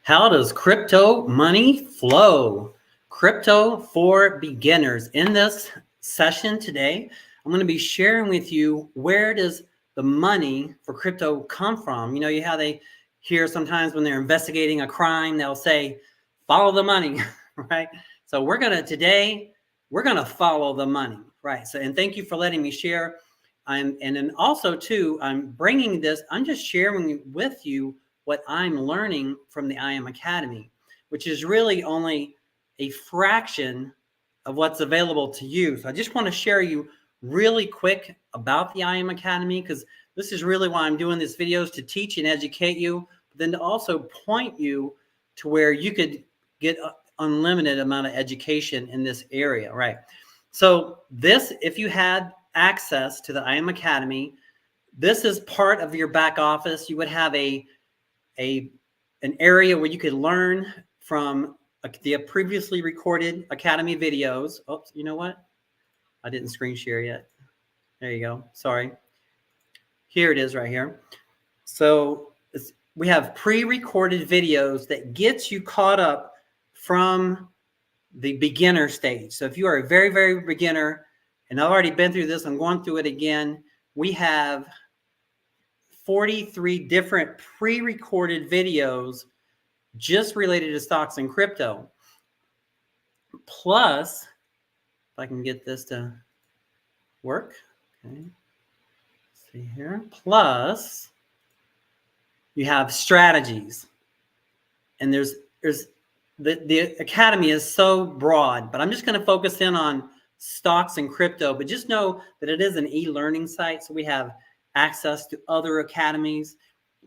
How does crypto money flow? Crypto for beginners. In this session today, I'm going to be sharing with you where does the money for crypto come from. You know how they hear sometimes when they're investigating a crime, they'll say, follow the money, right? So today, we're going to follow the money, right? So, and thank you for letting me share. And then also too, I'm just sharing with you what I'm learning from the IM Academy, which is really only a fraction of what's available to you. So I just want to share you really quick about the IM Academy, because this is really why I'm doing these videos, to teach and educate you, but then to also point you to where you could get an unlimited amount of education in this area, right? So if you had access to the IM Academy, this is part of your back office. You would have an area where you could learn from the previously recorded Academy videos. Oops, you know what? I didn't screen share yet. There you go. Sorry. Here it is right here. So we have pre-recorded videos that gets you caught up from the beginner stage. So if you are a very, very beginner, and I've already been through this, I'm going through it again. We have 43 different pre-recorded videos just related to stocks and crypto. Plus, if I can get this to work, okay. Let's see here. Plus, you have strategies, and there's the Academy is so broad, but I'm just going to focus in on stocks and crypto. But just know that it is an e-learning site, so we have access to other academies,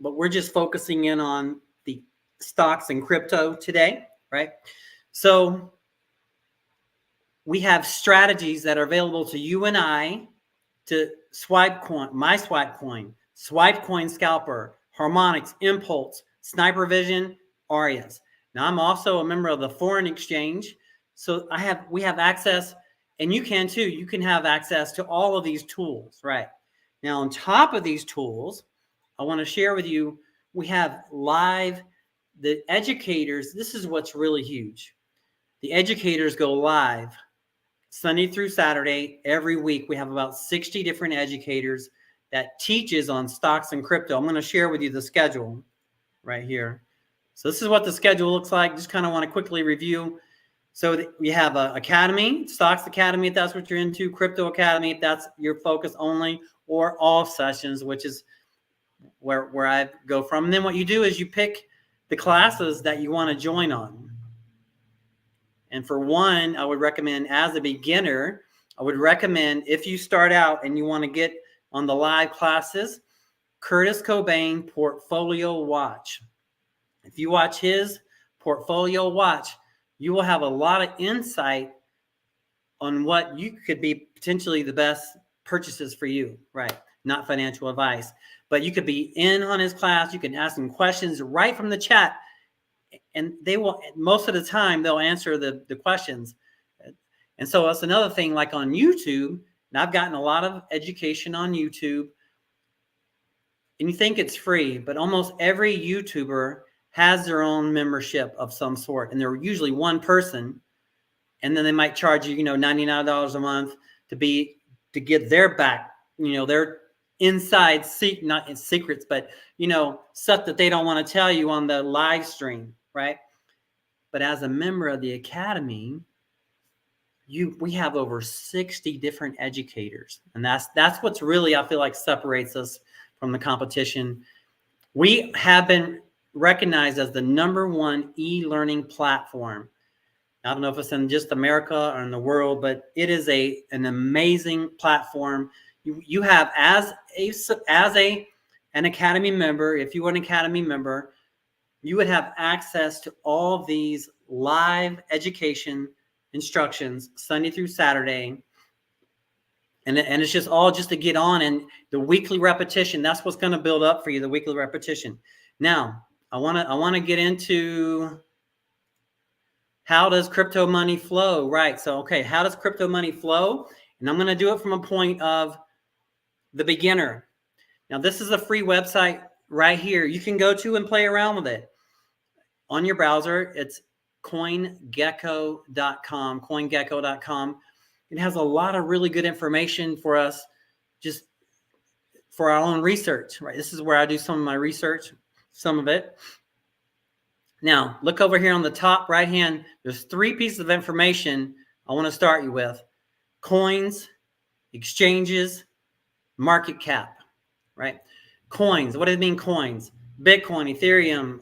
but we're just focusing in on the stocks and crypto today, right? So we have strategies that are available to you and I to Swipecoin, my Swipecoin, Swipecoin Scalper, Harmonics, Impulse, Sniper Vision, Arias. Now I'm also a member of the foreign exchange, so we have access, and you can too. You can have access to all of these tools, right? Now on top of these tools, I want to share with you, we have the educators. This is what's really huge. The educators go live Sunday through Saturday every week. We have about 60 different educators that teaches on stocks and crypto. I'm going to share with you the schedule right here. So this is what the schedule looks like. Just kind of want to quickly review. So we have a Academy, Stocks Academy, if that's what you're into, Crypto Academy, if that's your focus only, or all sessions, which is where I go from. And then what you do is you pick the classes that you want to join on. And for one, I would recommend, as a beginner, if you start out and you want to get on the live classes, Curtis Cobain Portfolio Watch. If you watch his Portfolio Watch, you will have a lot of insight on what you could be potentially the best purchases for you, right? Not financial advice, but you could be in on his class. You can ask him questions right from the chat, and they will, most of the time, they'll answer the questions. And so that's another thing, like on YouTube, and I've gotten a lot of education on YouTube, and you think it's free, but almost every YouTuber has their own membership of some sort, and they're usually one person, and then they might charge you, $99 a month to get their back, their inside not secrets, but stuff that they don't want to tell you on the live stream, right? But as a member of the Academy, we have over 60 different educators, and that's what's really, I feel like, separates us from the competition. We have been recognized as the #1 e-learning platform. I don't know if it's in just America or in the world, but it is an amazing platform. You have, as an Academy member, if you were an Academy member, you would have access to all of these live education instructions Sunday through Saturday. And it's just all just to get on, and the weekly repetition, that's what's going to build up for you, the weekly repetition. Now, I want to get into how does crypto money flow, right? So, okay, how does crypto money flow? And I'm going to do it from a point of the beginner. Now, this is a free website right here. You can go to and play around with it. on your browser. It's CoinGecko.com. It has a lot of really good information for us, just for our own research, right? This is where I do some of my research, some of it. Now, look over here on the top right hand. There's 3 pieces of information I want to start you with: coins, exchanges, market cap, right? Coins. What does it mean, coins? Bitcoin, Ethereum,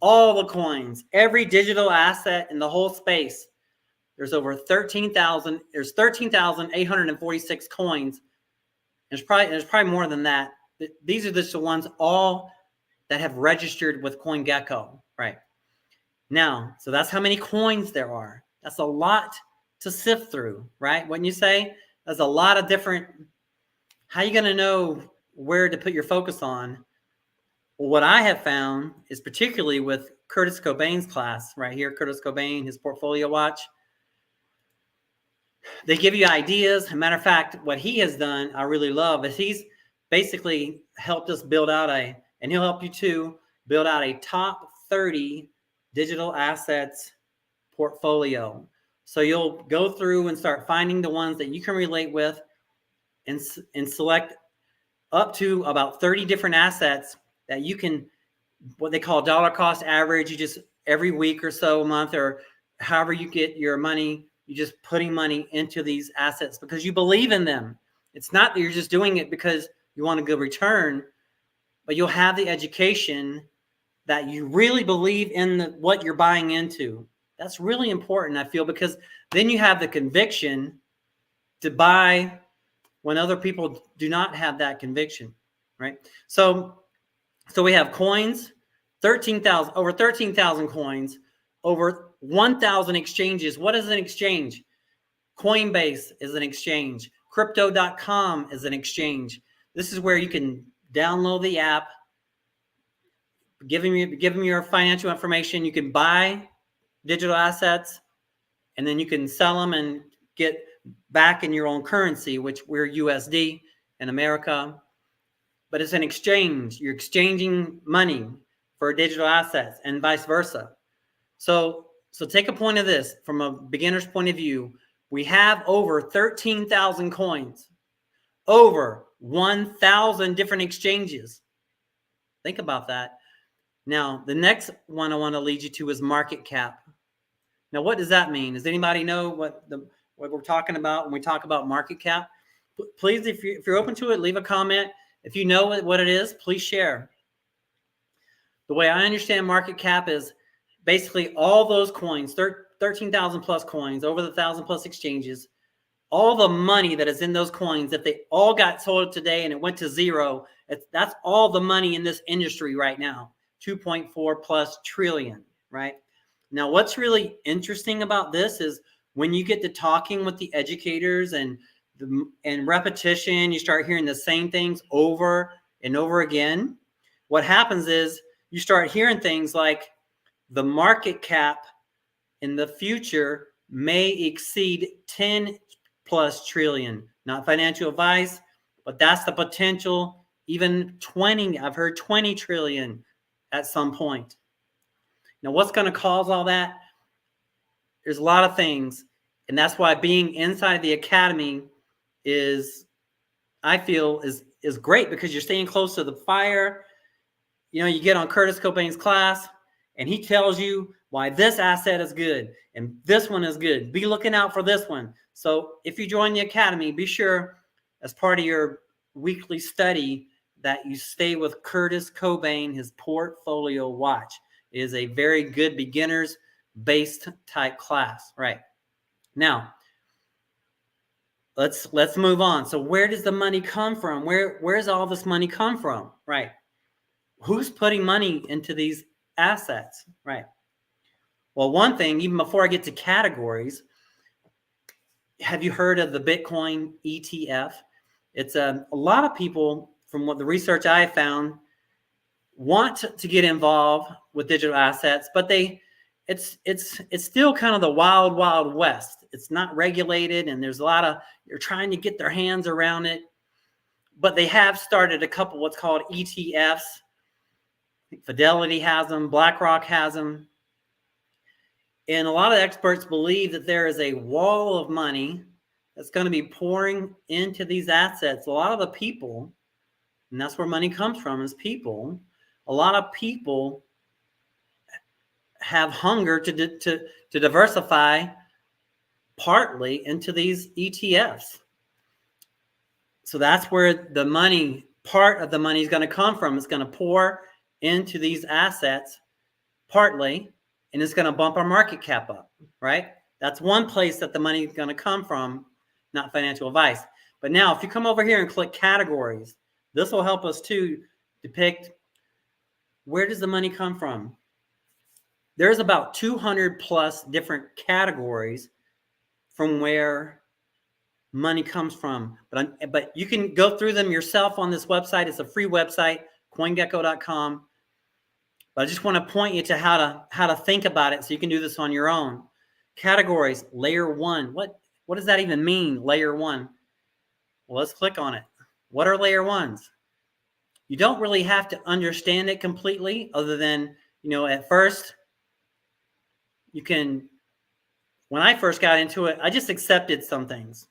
all the coins, every digital asset in the whole space. There's over 13,000. There's 13,846 coins. There's probably more than that. These are just the ones all that have registered with CoinGecko, right? Now, so that's how many coins there are. That's a lot to sift through, right? Wouldn't you say? There's a lot of different. How are you going to know where to put your focus on? Well, what I have found is, particularly with Curtis Cobain's class right here, Curtis Cobain, his portfolio watch, they give you ideas. As a matter of fact, what he has done, I really love, is he's basically helped us build out and he'll help you too, build out a top 30 digital assets portfolio. So you'll go through and start finding the ones that you can relate with and select up to about 30 different assets that you can, what they call dollar cost average. You just, every week or so, a month, or however you get your money, you're just putting money into these assets because you believe in them. It's not that you're just doing it because you want a good return, but you'll have the education that you really believe in what you're buying into. That's really important, I feel, because then you have the conviction to buy when other people do not have that conviction, right? So we have coins, over 13,000 coins, over 1,000 exchanges. What is an exchange? Coinbase is an exchange. Crypto.com is an exchange. This is where you can download the app, give them your financial information. You can buy digital assets, and then you can sell them and get back in your own currency, which we're USD in America. But it's an exchange. You're exchanging money for digital assets and vice versa. So take a point of this from a beginner's point of view. We have over 13,000 coins, over 1,000 different exchanges. Think about that. Now, the next one I want to lead you to is market cap. Now, what does that mean? Does anybody know what we're talking about when we talk about market cap? Please, if you're open to it, leave a comment. If you know what it is, please share. The way I understand market cap is basically all those coins, 13,000 plus coins, over the 1,000 plus exchanges, all the money that is in those coins, if they all got sold today and it went to zero, that's all the money in this industry right now, 2.4 plus trillion, right? Now, what's really interesting about this is when you get to talking with the educators and repetition, you start hearing the same things over and over again. What happens is you start hearing things like the market cap in the future may exceed 10 plus trillion. Not financial advice, but that's the potential. Even 20, I've heard 20 trillion at some point. Now, what's going to cause all that? There's a lot of things. And that's why being inside the academy I feel is great, because you're staying close to the fire. You know, you get on Curtis Cobain's class and he tells you why this asset is good and this one is good. Be looking out for this one. So if you join the academy, be sure as part of your weekly study that you stay with Curtis Cobain, his portfolio watch. It is a very good beginners based type class, right? Now, let's move on. So where does the money come from? Where's all this money come from, right? Who's putting money into these assets, right? Well, one thing, even before I get to categories, have you heard of the Bitcoin ETF? It's a lot of people, from what the research I found, want to get involved with digital assets, but it's still kind of the wild, wild west. It's not regulated, and there's a lot of, you're trying to get their hands around it, but they have started a couple what's called ETFs. Fidelity has them, BlackRock has them. And a lot of experts believe that there is a wall of money that's going to be pouring into these assets. A lot of the people, and that's where money comes from, is people. A lot of people have hunger to diversify partly into these ETFs. So that's where the money, part of the money is going to come from. It's going to pour into these assets partly, and it's going to bump our market cap up, right? That's one place that the money is going to come from, not financial advice. But now if you come over here and click categories, this will help us to depict where does the money come from. There's about 200 plus different categories from where money comes from. But you can go through them yourself on this website. It's a free website, coingecko.com. But I just want to point you to how to think about it so you can do this on your own. Categories, layer one. What does that even mean, layer one? Well, let's click on it. What are layer ones? You don't really have to understand it completely, other than, at first, you can, when I first got into it, I just accepted some things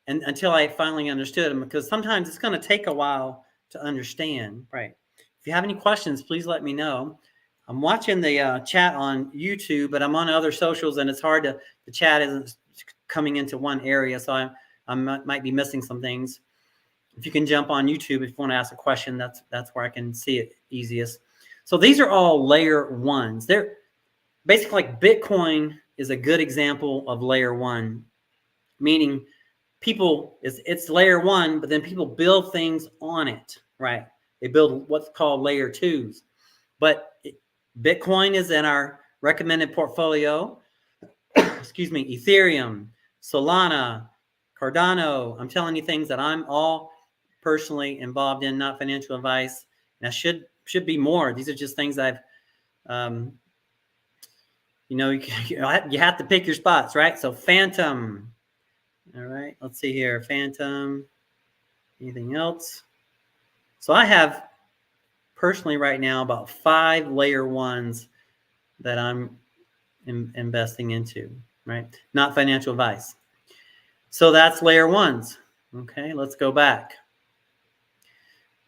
and until I finally understood them, because sometimes it's going to take a while to understand, right? If you have any questions, please let me know. I'm watching the chat on YouTube, but I'm on other socials, and it's hard the chat isn't coming into one area, so I might be missing some things. If you can jump on YouTube if you want to ask a question, that's where I can see it easiest. So these are all layer ones. They're basically like Bitcoin is a good example of layer one, meaning it's layer one, but then people build things on it, right? They build what's called layer twos. But Bitcoin is in our recommended portfolio. Excuse me, Ethereum, Solana, Cardano. I'm telling you things that I'm all personally involved in, not financial advice. And that should be more. These are just things I've, you have to pick your spots, right? So Phantom. All right, let's see here. Phantom. Anything else? So I have personally right now about 5 layer ones that I'm investing into, right? Not financial advice. So that's layer ones. Okay, let's go back.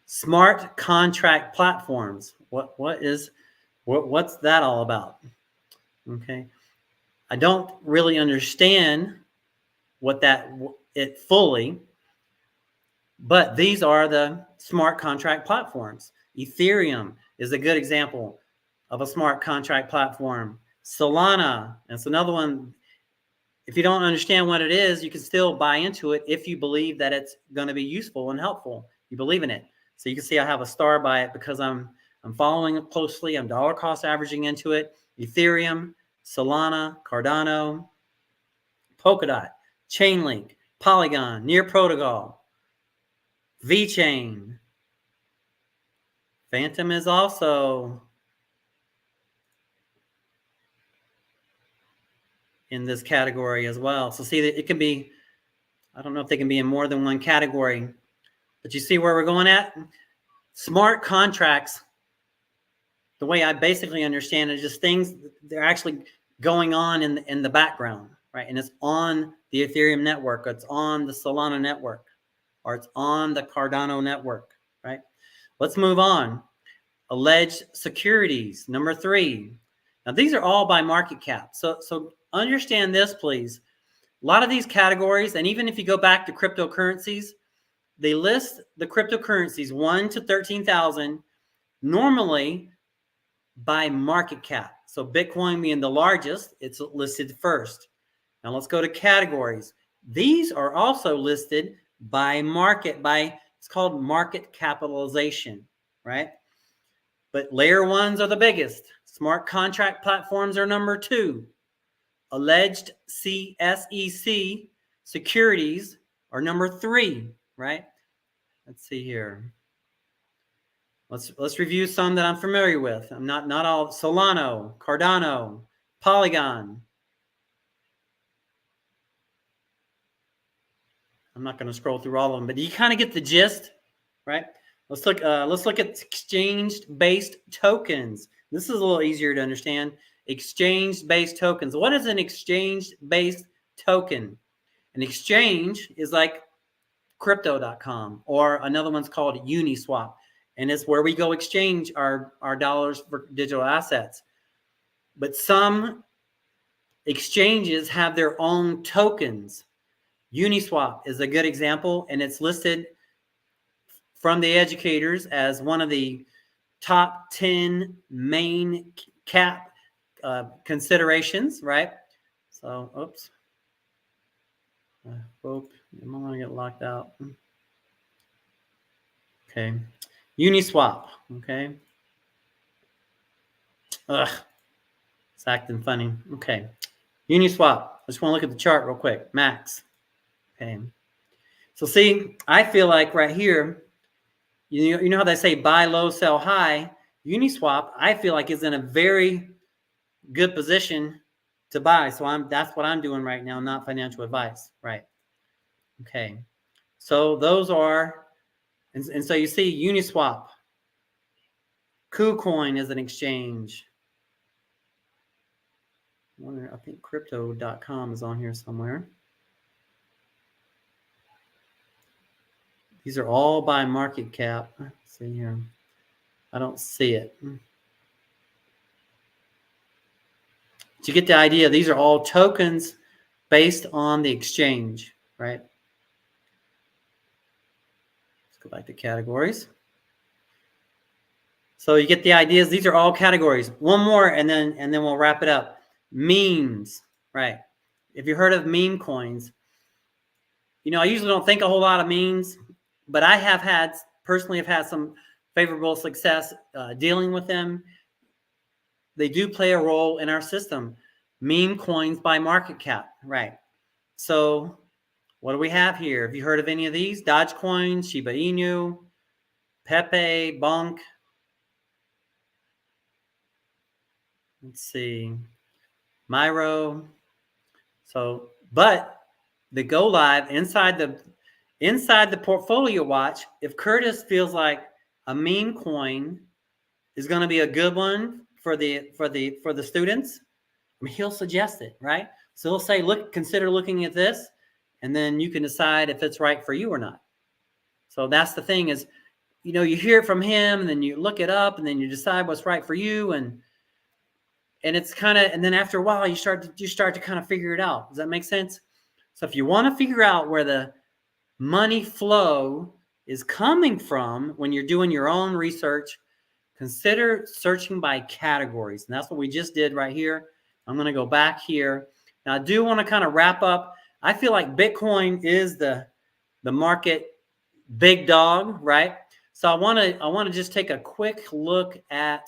Smart contract platforms. What's that all about? Okay, I don't really understand it fully, but these are the smart contract platforms. Ethereum is a good example of a smart contract platform. Solana, that's another one. If you don't understand what it is, you can still buy into it if you believe that it's going to be useful and helpful. You believe in it. So you can see I have a star by it because I'm following it closely. I'm dollar cost averaging into it. Ethereum, Solana, Cardano, Polkadot, Chainlink, Polygon, Near Protocol, VeChain. Phantom is also in this category as well. So see that it can be, I don't know if they can be in more than one category, but you see where we're going at? Smart contracts, the way I basically understand it, is just things they're actually going on in the background, right? And it's on the Ethereum network, or it's on the Solana network, or it's on the Cardano network, right? Let's move on. Alleged securities, number 3. Now these are all by market cap. So understand this, please. A lot of these categories, and even if you go back to cryptocurrencies, they list the cryptocurrencies 1 to 13,000 normally by market cap. So Bitcoin being the largest, it's listed first. Now let's go to categories. These are also listed by market, it's called market capitalization, right? But layer ones are the biggest. Smart contract platforms are number 2. Alleged CSEC securities are number 3, right? Let's see here. Let's review some that I'm familiar with. I'm not all. Solana, Cardano, Polygon. I'm not going to scroll through all of them, but you kind of get the gist, right? Let's look at exchange-based tokens. This is a little easier to understand. Exchange-based tokens. What is an exchange-based token? An exchange is like crypto.com, or another one's called Uniswap. And it's where we go exchange our dollars for digital assets. But some exchanges have their own tokens. Uniswap is a good example, and it's listed from the educators as one of the top 10 main cap considerations, right? So, oops. Hope I'm going to get locked out. Okay. Uniswap. Okay. Ugh. It's acting funny. Okay. Uniswap. I just want to look at the chart real quick. Max. Okay. So see, I feel like right here, you know how they say buy low, sell high? Uniswap, I feel like, is in a very good position to buy. So that's what I'm doing right now, not financial advice. Right. Okay. So those are, and so you see Uniswap. KuCoin is an exchange. I think crypto.com is on here somewhere. These are all by market cap. Let's see here. I don't see it. But you get the idea. These are all tokens based on the exchange, right? Let's go back to categories. So you get the ideas. These are all categories. One more, and then we'll wrap it up. Memes, right? If you heard of meme coins, I usually don't think a whole lot of memes, but I have personally had some favorable success dealing with them. They do play a role in our system. Meme coins by market cap, right? So what do we have here? Have you heard of any of these? Dogecoin, Shiba Inu, Pepe, Bonk. Let's see. Myro. So, but the go live inside the portfolio watch, if Curtis feels like a meme coin is going to be a good one for the students, I mean, he'll suggest it, right? So he'll say, consider looking at this, and then you can decide if it's right for you or not. So that's the thing is, you hear it from him, and then you look it up, and then you decide what's right for you, and it's kind of, and then after a while, you start to kind of figure it out. Does that make sense? So if you want to figure out where the money flow is coming from when you're doing your own research, consider searching by categories. And that's what we just did right here. I'm going to go back here. Now, I do want to kind of wrap up. I feel like Bitcoin is the market big dog, right? So I want to just take a quick look at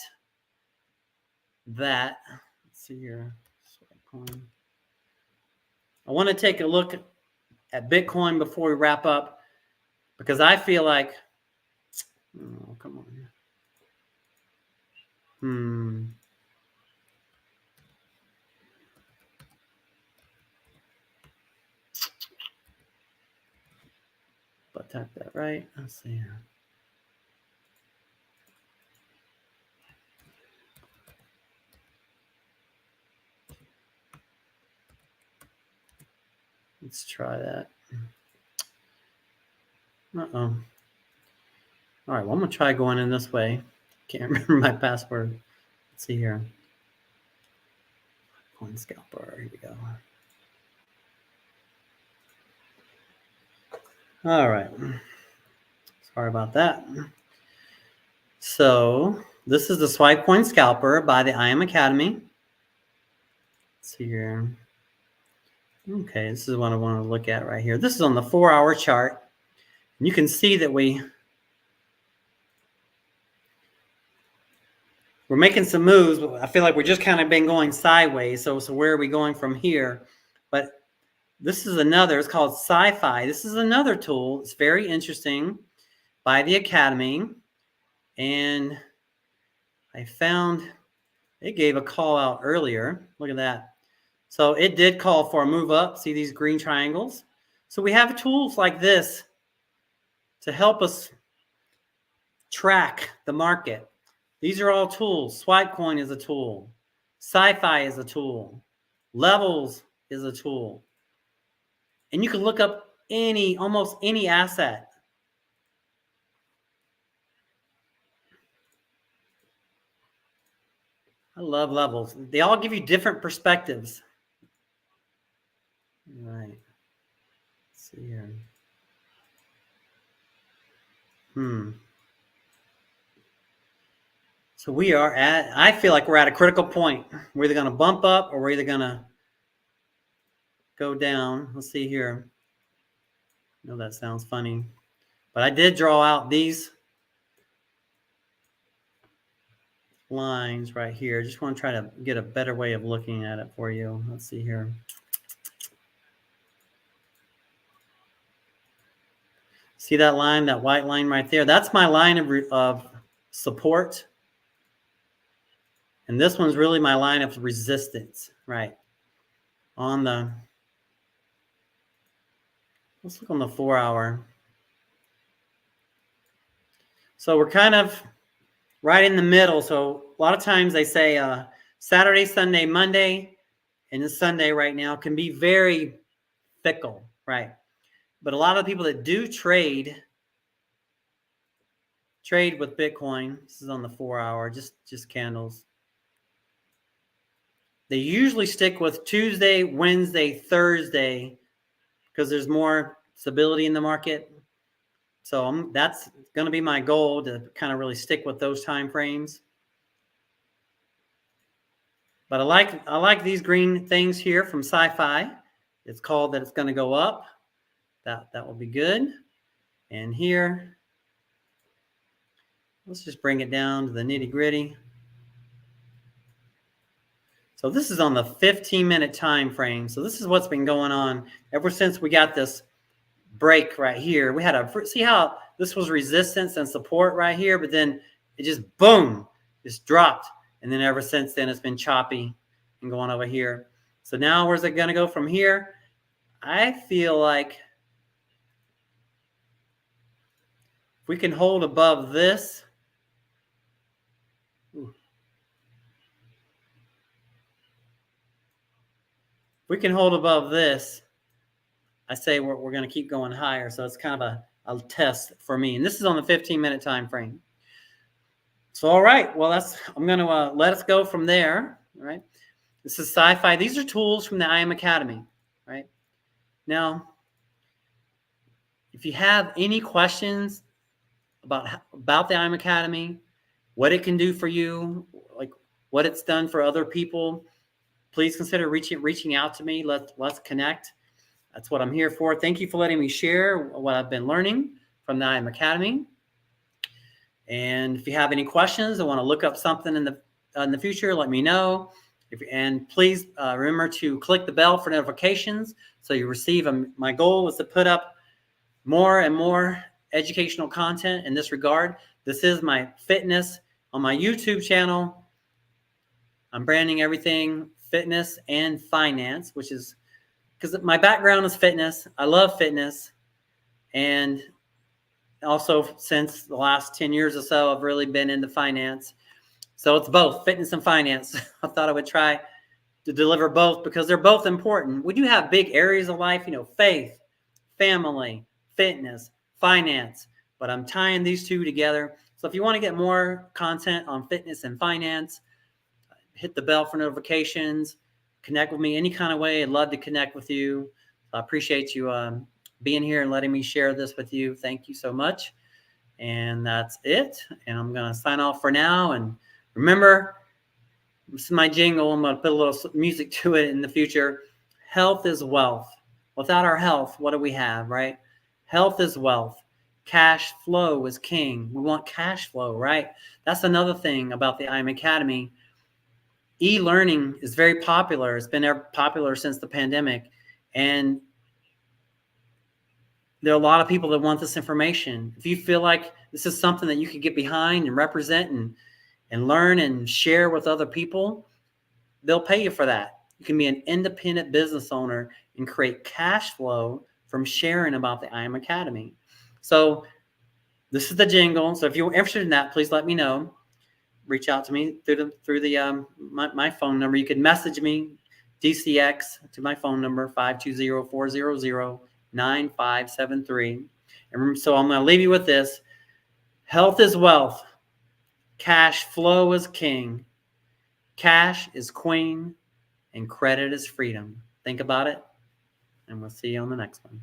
that. Let's see here. I want to take a look at Bitcoin before we wrap up, because I feel like, oh, come on. But type that right. Let's see here. Let's try that. Uh-oh. All right, well, I'm going to try going in this way. Can't remember my password. Let's see here. Coin scalper. Here we go. All right. Sorry about that. So this is the Swipe Coin Scalper by the IM Academy. Let's see here. Okay, this is what I want to look at right here. This is on the 4-hour chart. And you can see that we're making some moves, but I feel like we're just kind of been going sideways. So where are we going from here? But this is another, it's called Sci-Fi. This is another tool. It's very interesting by the Academy. And I found it gave a call out earlier. Look at that. So it did call for a move up. See these green triangles? So we have tools like this to help us track the market. These are all tools. Swipecoin is a tool. SciFi is a tool. Levels is a tool. And you can look up almost any asset. I love levels. They all give you different perspectives. All right. Let's see here. So I feel like we're at a critical point. We're either going to bump up or we're either going to go down. Let's see here. I know that sounds funny, but I did draw out these lines right here. Just want to try to get a better way of looking at it for you. Let's see here. See that line, that white line right there? That's my line of support. And this one's really my line of resistance, right? Let's look on the 4-hour. So we're kind of right in the middle. So a lot of times they say Saturday, Sunday, Monday, and the Sunday right now can be very fickle, right? But a lot of people that do trade with Bitcoin, this is on the 4-hour, just candles. They usually stick with Tuesday, Wednesday, Thursday, because there's more stability in the market. So that's going to be my goal, to kind of really stick with those time frames. But I like these green things here from SciFi. It's called that it's going to go up. That will be good. And here, let's just bring it down to the nitty gritty. So this is on the 15-minute time frame. So this is what's been going on ever since we got this break right here. We had see how this was resistance and support right here, but then it just boom, just dropped. And then ever since then, it's been choppy and going over here. So now where's it going to go from here? I feel like if we can hold above this, we can hold above this, I say we're going to keep going higher. So it's kind of a test for me. And this is on the 15-minute time frame. So, all right. Well, I'm going to let us go from there. All right. This is SciFi. These are tools from the IM Academy. Right. Now, if you have any questions about the IM Academy, what it can do for you, like what it's done for other people, please consider reaching out to me. Let's connect. That's what I'm here for. Thank you for letting me share what I've been learning from the IM Academy. And if you have any questions or want to look up something in the future, let me know. And please remember to click the bell for notifications so you receive them. My goal is to put up more and more educational content in this regard. This is my fitness on my YouTube channel. I'm branding everything fitness and finance, which is because my background is fitness. I love fitness. And also since the last 10 years or so, I've really been into finance. So it's both fitness and finance. I thought I would try to deliver both because they're both important. We do have big areas of life, faith, family, fitness, finance, but I'm tying these two together. So if you want to get more content on fitness and finance, hit the bell for notifications, connect with me any kind of way. I'd love to connect with you. I appreciate you being here and letting me share this with you. Thank you so much. And that's it. And I'm going to sign off for now. And remember, this is my jingle. I'm going to put a little music to it in the future. Health is wealth. Without our health, what do we have, right? Health is wealth. Cash flow is king. We want cash flow, right? That's another thing about the IM Academy. E-learning is very popular. It's been popular since the pandemic. And there are a lot of people that want this information. If you feel like this is something that you could get behind and represent and learn and share with other people, they'll pay you for that. You can be an independent business owner and create cash flow from sharing about the IM Academy. So This is the jingle. So if you're interested in that, please let me know. Reach out to me through my phone number. You can message me, DCX, to my phone number, 520-400-9573. And so I'm going to leave you with this. Health is wealth. Cash flow is king. Cash is queen. And credit is freedom. Think about it. And we'll see you on the next one.